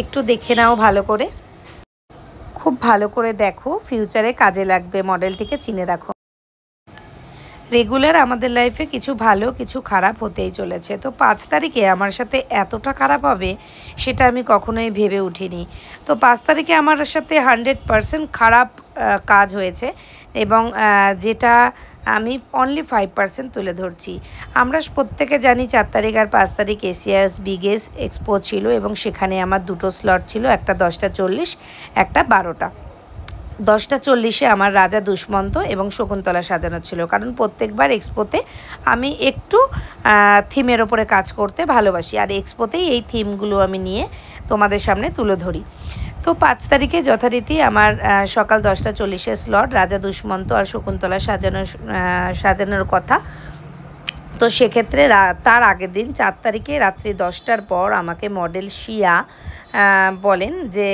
একটু দেখে নাও ভালো করে, খুব ভালো করে দেখো, ফিউচারে কাজে লাগবে, মডেলটিকে চিনে রাখো। রেগুলার আমাদের লাইফে কিছু ভালো কিছু খারাপ হতেই চলেছে, তো 5 তারিখে আমার সাথে এতটা খারাপ হবে সেটা আমি কখনোই ভেবে উঠিনি। তো 5 তারিখে আমার সাথে 100% খারাপ কাজ হয়েছে, এবং যেটা আমি অনলি 5% তুলে ধরছি। আমরা প্রত্যেকে জানি 4 তারিখ আর 5 তারিখ এশিয়াস বিগেস্ট এক্সপো ছিল, এবং সেখানে আমার দুটো স্লট ছিল, একটা 10:40, একটা 12টা। 10:40-এ আমার রাজা দুষ্মন্ত এবং শকুন্তলা সাজানো ছিল, কারণ প্রত্যেকবার এক্সপোতে আমি একটু থিমের ওপরে কাজ করতে ভালোবাসি, আর এক্সপোতেই এই থিমগুলো আমি নিয়ে তোমাদের সামনে তুলে ধরি। তো 5 তারিখে যথারীতি আমার সকাল 10:40-এ স্লট, রাজা দুষ্মন্ত আর শকুন্তলা সাজানোর কথা। তো সেক্ষেত্রে তার আগের দিন 4 তারিখে রাত্রি 10টার পর আমাকে মডেল শিয়া বলেন যে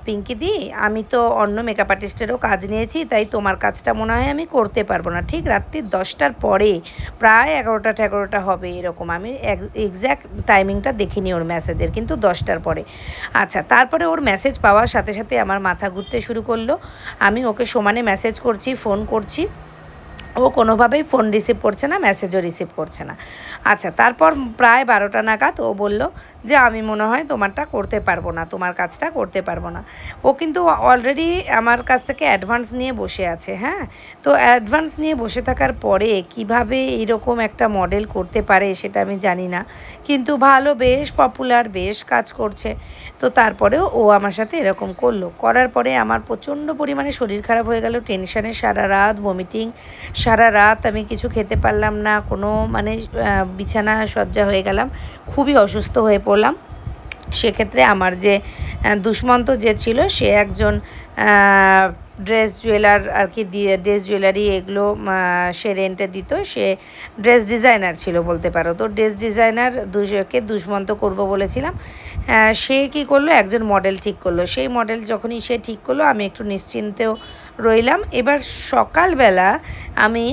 পিঙ্কিদি, আমি তো অন্য মেকআপ আর্টিস্টেরও কাজ নিয়েছি, তাই তোমার কাজটা মনে হয় আমি করতে পারবো না। ঠিক রাত্রি 10টার পরে, প্রায় 11টা হবে এরকম, আমি এক্স্যাক্ট টাইমিংটা দেখিনি ওর মেসেজের, কিন্তু 10টার পরে। আচ্ছা, তারপরে ওর মেসেজ পাওয়ার সাথে সাথে আমার মাথা ঘুরতে শুরু করলো। আমি ওকে সমানে মেসেজ করছি, ফোন করছি, ও কোনোভাবেই ফোন রিসিভ করছে না, মেসেজও রিসিভ করছে না। আচ্ছা, তারপর প্রায় 12টা নাগাদ ও বলল যে আমি মনে হয় তোমারটা করতে পারবো না, তোমার কাজটা করতে পারবো না। ও কিন্তু অলরেডি আমার কাছ থেকে অ্যাডভান্স নিয়ে বসে আছে। হ্যাঁ, তো অ্যাডভান্স নিয়ে বসে থাকার পরে কিভাবে এরকম একটা মডেল করতে পারে সেটা আমি জানি না, কিন্তু ভালো, বেশ পপুলার, বেশ কাজ করছে। তো তারপরেও ও আমার সাথে এরকম করলো। করার পরে আমার প্রচণ্ড পরিমাণে শরীর খারাপ হয়ে গেল, টেনশানে সারা রাত ভমিটিং, সারা রাত আমি কিছু খেতে পারলাম না, কোনো মানে বিছানা সজ্জা হয়ে গেলাম, খুবই অসুস্থ হয়ে পড়লাম। সেক্ষেত্রে আমার যে দুষ্মন্ত যে ছিল, সে একজন ড্রেস জুয়েলার আর কি, দিয়ে ড্রেস জুয়েলারি এগুলো সে রেন্টে দিত, সে ড্রেস ডিজাইনার ছিল বলতে পারো। তো ড্রেস ডিজাইনার দুজনকে দুষ্মন্ত করব বলেছিলাম, সে কি করলো, একজন মডেল ঠিক করলো। সেই মডেল যখনই সে ঠিক করলো, আমি একটু নিশ্চিন্তেও রইলাম। এবার সকালবেলা আমি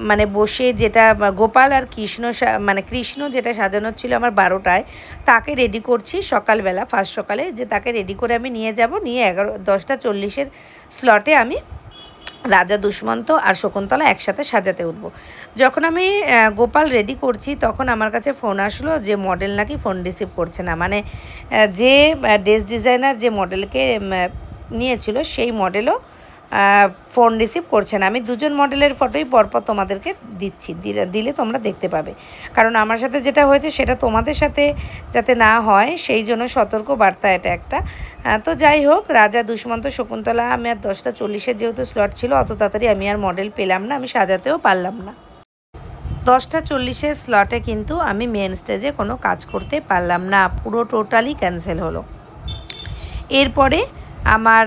মানে বসে, যেটা গোপাল আর কৃষ্ণ মানে কৃষ্ণ যেটা সাজানো ছিল আমার 12টায়, তাকে রেডি করছি সকালবেলা, ফার্স্ট সকালে, যে তাকে রেডি করে আমি নিয়ে যাব, নিয়ে 10:40-এর স্লটে আমি রাজা দুষ্মন্ত আর শকুন্তলা একসাথে সাজাতে উঠব। যখন আমি গোপাল রেডি করছি, তখন আমার কাছে ফোন আসলো যে মডেল নাকি ফোন রিসিভ করছে না, মানে যে ড্রেস ডিজাইনার যে মডেলকে নিয়েছিল সেই মডেলও ফোন রিসিভ করছে না। আমি দুজন মডেলের ফটোই পরপর তোমাদেরকে দিচ্ছি, দিলে তোমরা দেখতে পাবে, কারণ আমার সাথে যেটা হয়েছে সেটা তোমাদের সাথে যাতে না হয় সেই জন্য সতর্ক বার্তা এটা একটা। তো যাই হোক, রাজা দুষ্মন্ত শকুন্তলা, আমি আর 10:40-এর যেহেতু স্লট ছিল, অত তাড়াতাড়ি আমি আর মডেল পেলাম না, আমি সাজাতেও পারলাম না। 10:40-এর স্লটে কিন্তু আমি মেন স্টেজে কোনো কাজ করতে পারলাম না, পুরো টোটালি ক্যান্সেল হলো। এরপরে আমার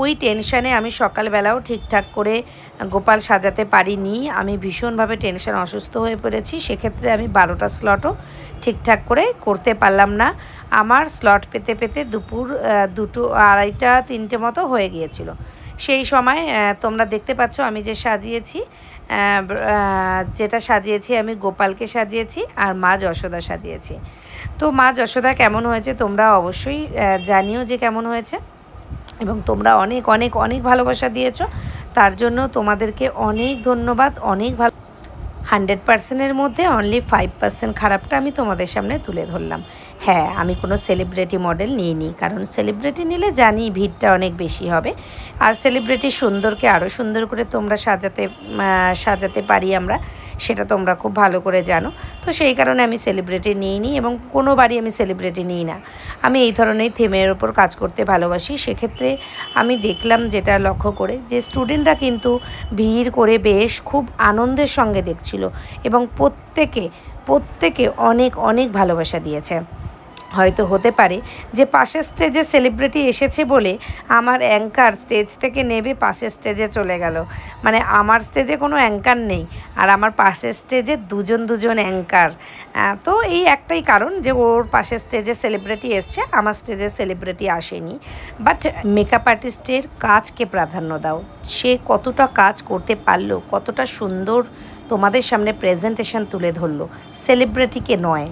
ওই টেনশানে আমি সকালবেলাও ঠিকঠাক করে গোপাল সাজাতে পারিনি, আমি ভীষণভাবে টেনশন, অসুস্থ হয়ে পড়েছি। সেক্ষেত্রে আমি 12টা স্লটও ঠিকঠাক করে করতে পারলাম না। আমার স্লট পেতে পেতে দুপুর 2, 2:30, 3টে মতো হয়ে গিয়েছিল। সেই সময় তোমরা দেখতে পাচ্ছ আমি যে সাজিয়েছি, যেটা সাজিয়েছি আমি গোপালকে সাজিয়েছি আর মা যশোদা সাজিয়েছি। তো মা যশোদা কেমন হয়েছে তোমরা অবশ্যই জানিও যে কেমন হয়েছে, এবং তোমরা অনেক অনেক অনেক ভালোবাসা দিয়েছো, তার জন্য তোমাদেরকে অনেক ধন্যবাদ। অনেক ভালো, 100%-এর মধ্যে অনলি 5% খারাপটা আমি তোমাদের সামনে তুলে ধরলাম। হ্যাঁ, আমি কোনো সেলিব্রিটি মডেল নিইনি, কারণ সেলিব্রিটি নিলে জানি ভিড়টা অনেক বেশি হবে, আর সেলিব্রিটি সুন্দরকে আরও সুন্দর করে তোমরা সাজাতে পারি আমরা, সেটা তোমরা খুব ভালো করে জানো। তো সেই কারণে আমি সেলিব্রিটি নিইনি, এবং কোনোবারই আমি সেলিব্রিটি নিই না। আমি এই ধরনের থিমের ওপর কাজ করতে ভালোবাসি। সেক্ষেত্রে আমি দেখলাম, যেটা লক্ষ্য করে, যে স্টুডেন্টরা কিন্তু ভিড় করে বেশ খুব আনন্দের সঙ্গে দেখছিল, এবং প্রত্যেকে অনেক অনেক ভালোবাসা দিয়েছে। হয়তো হতে পারে যে পাশের স্টেজে সেলিব্রিটি এসেছে বলে আমার অ্যাঙ্কার স্টেজ থেকে নেবে পাশের স্টেজে চলে গেল, মানে আমার স্টেজে কোনো অ্যাঙ্কার নেই, আর আমার পাশের স্টেজে দুজন অ্যাঙ্কার। তো এই একটাই কারণ যে ওর পাশের স্টেজে সেলিব্রিটি এসছে, আমার স্টেজে সেলিব্রিটি আসেনি। বাট মেকআপ আর্টিস্টের কাজকে প্রাধান্য দাও, সে কতটা কাজ করতে পারলো, কতটা সুন্দর তোমাদের সামনে প্রেজেন্টেশন তুলে ধরলো, সেলিব্রিটিকে নয়।